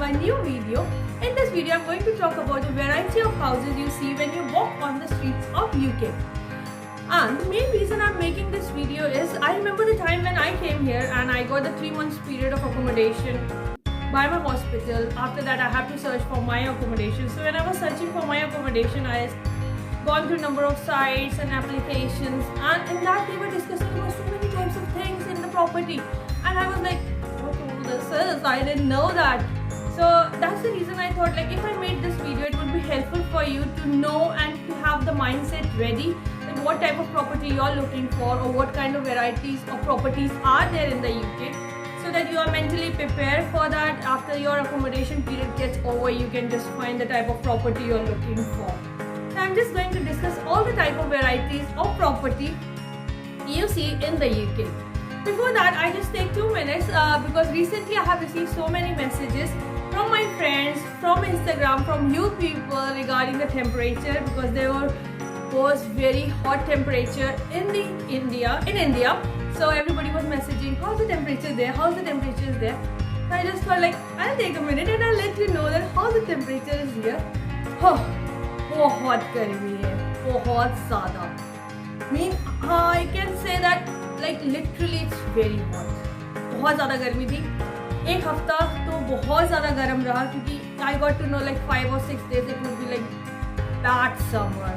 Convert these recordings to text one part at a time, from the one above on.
my new video. In this video, I'm going to talk about the variety of houses you see when you walk on the streets of UK. And the main reason I'm making this video is I remember the time when I came here and I got the 3 months period of accommodation by my hospital. After that, I have to search for my accommodation. So when I was searching for my accommodation, I gone through a number of sites and applications, and in that they were discussing about so many types of things in the property, and I was like, what all this is? I didn't know that. So that's the reason I thought, like, if I made this video, it would be helpful for you to know and to have the mindset ready that what type of property you are looking for, or what kind of varieties of properties are there in the UK, so that you are mentally prepared for that. After your accommodation period gets over, you can just find the type of property you are looking for. So I'm just going to discuss all the type of varieties of property you see in the UK. Before that, I just take 2 minutes because recently I have received so many messages from my friends, from Instagram, from you people regarding the temperature, because there was very hot temperature in India. So everybody was messaging, how's the temperature there? How's the temperature there? So I just thought, like, I'll take a minute and I'll let you know that how the temperature is here. बहुत गर्मी है, बहुत ज़्यादा. I can say that like literally it's very hot. बहुत ज़्यादा गर्मी थी. एक हफ्ता तो बहुत ज़्यादा गर्म रहा, क्योंकि I got to know like 5 or 6 days it would be like that summer,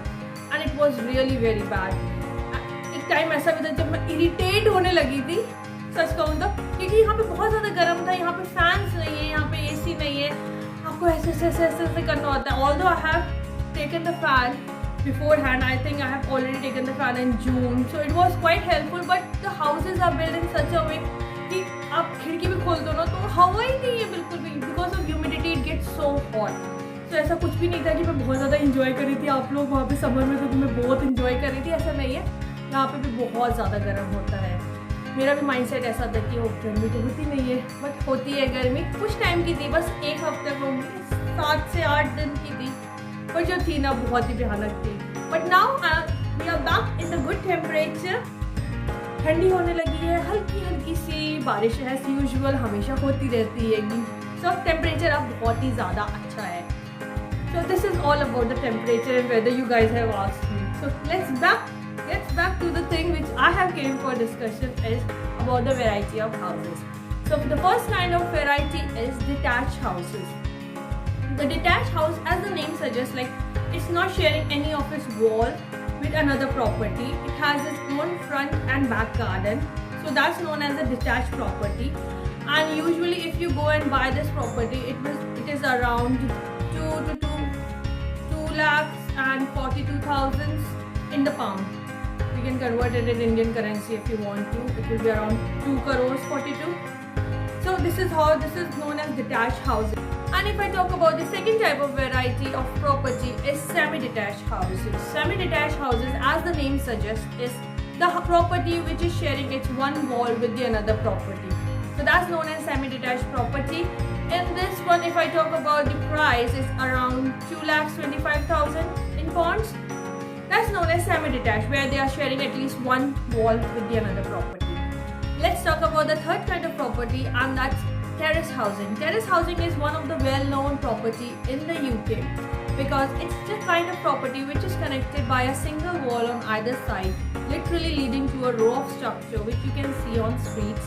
and it was really very bad. एक टाइम ऐसा भी था जब मैं इरिटेट होने लगी थी, सच कहूँ तो, क्योंकि यहाँ पे बहुत ज़्यादा गर्म था. यहाँ पे फैंस नहीं है, यहाँ पे AC नहीं है, आपको ऐसे करना होता है. Although I have taken the fan beforehand, I think I have already taken the fan in June, so it was quite helpful. But the houses are built in such a way कि आप खिड़की भी खोल दो ना तो हवा ही नहीं है बिल्कुल भी, because of humidity it gets so hot. So ऐसा कुछ भी नहीं था कि मैं बहुत ज़्यादा इंजॉय कर रही थी. आप लोग वहाँ पे समर में तो मैं बहुत इंजॉय कर रही थी, ऐसा नहीं है. यहाँ पे भी बहुत ज़्यादा गर्म होता है. मेरा भी माइंडसेट ऐसा था कि गर्मी तो होती नहीं है, बट होती है गर्मी. कुछ टाइम की थी, बस एक हफ्ते को 7 से 8 दिन की थी, पर जो थी ना बहुत ही भयानक थी. But now we are back in the good temperature. ठंडी होने लगी है, हल्की हल्की सी बारिश एज यूजुअल हमेशा होती रहती है. सो टेम्परेचर अब बहुत ही ज़्यादा अच्छा है. So this is all about the temperature and whether you guys have asked me. So let's back to the thing which I have came for discussion is about the variety of houses. So the first kind of variety is detached houses. The detached house, as the name suggests, like it's not sharing any of its wall with another property. It has its own front and back garden. So that's known as a detached property. And usually if you go and buy this property, it is around 2 lakhs and 42,000 in the pound. You can convert it in Indian currency if you want to. It will be around 2 crores 42. So this is known as detached housing. And if I talk about the second type of variety of property is semi-detached houses. Semi-detached houses, as the name suggests, is the property which is sharing its one wall with the another property. So that's known as semi-detached property. In this one, if I talk about the price, is around 2,25,000 in pounds. That's known as semi-detached, where they are sharing at least one wall with the another property. Let's talk about the third kind of property, and that's terrace housing. Terrace housing is one of the well-known property in the UK because it's the kind of property which is connected by a single wall on either side, literally leading to a row of structure which you can see on streets.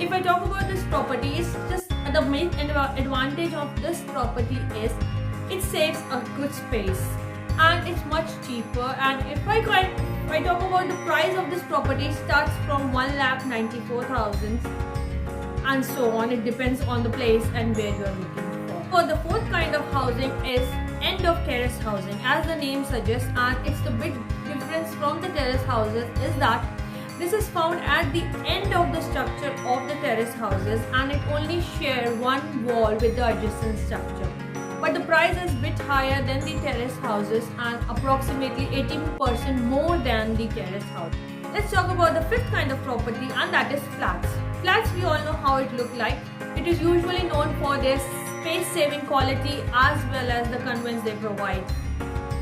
If I talk about this property, it's just the main advantage of this property is it saves a good space and it's much cheaper. And if I talk about the price of this property, it starts from 1,94,000 and so on. It depends on the place and where you are looking for. So the fourth kind of housing is end of terrace housing, as the name suggests, and it's the big difference from the terrace houses is that this is found at the end of the structure of the terrace houses, and it only share one wall with the adjacent structure. But the price is bit higher than the terrace houses and approximately 18% more than the terrace house. Let's talk about the fifth kind of property, and that is flats. Flats, we all know how it look like. It is usually known for their space saving quality as well as the convenience they provide.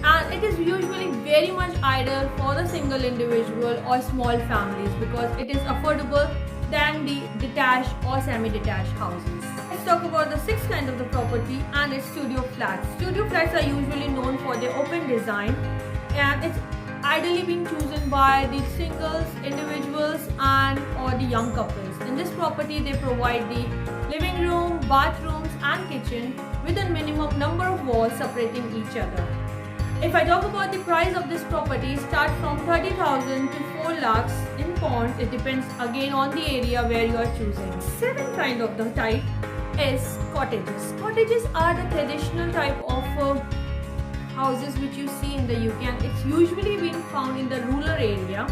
And it is usually very much ideal for the single individual or small families because it is affordable than the detached or semi-detached houses. Let's talk about the sixth kind of the property property, and it's studio flats. Studio flats are usually known for their open design, and it's ideally being chosen by the singles, individuals, and or the young couples. In this property, they provide the living room, bathrooms, and kitchen with a minimum number of walls separating each other. If I talk about the price of this property, start from 30,000 to 4 lakhs in Pond. It depends again on the area where you are choosing. Second kind of the type is cottages. Cottages are the traditional type of houses which you see in the UK, and it's usually being found in the rural area,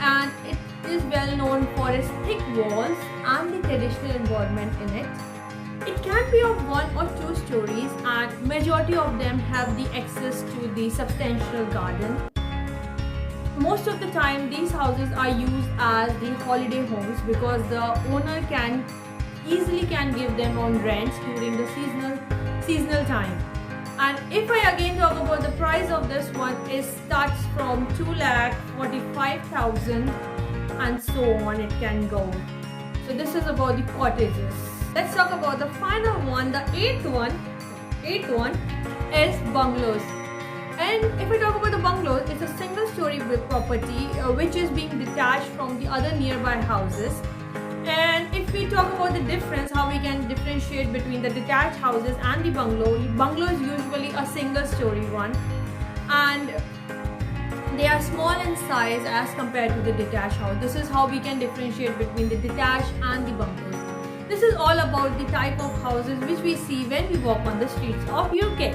and it is well known for its thick walls and the traditional environment in it. It can be of 1 or 2 stories, and majority of them have the access to the substantial garden. Most of the time these houses are used as the holiday homes because the owner can easily give them on rents during the seasonal time. And if I again talk about the price of this one, it starts from 2,45,000 and so on it can go. So this is about the cottages. Let's talk about the final one, the eighth one is bungalows. And if we talk about the bungalows, it's a single story property which is being detached from the other nearby houses. And if we talk about the difference, how we can differentiate between the detached houses and the bungalow is usually a single story one, and they are small in size as compared to the detached house. This is how we can differentiate between the detached and the bungalows. This is all about the type of houses which we see when we walk on the streets of UK.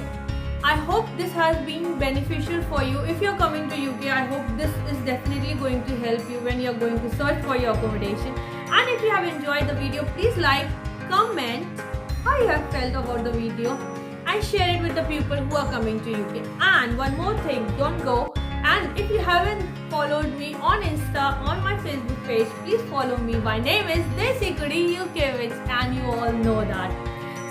I hope this has been beneficial for you. If you're coming to UK, I hope this is definitely going to help you when you're going to search for your accommodation. And if you have enjoyed the video, please like, comment how you have felt about the video, and share it with the people who are coming to UK. And one more thing, don't go. And if you haven't followed me on Insta, on my Facebook page, please follow me. My name is Desi Kudi UK, and you all know that.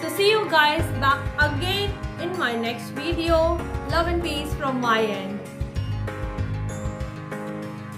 So see you guys back again in my next video. Love and peace from my end.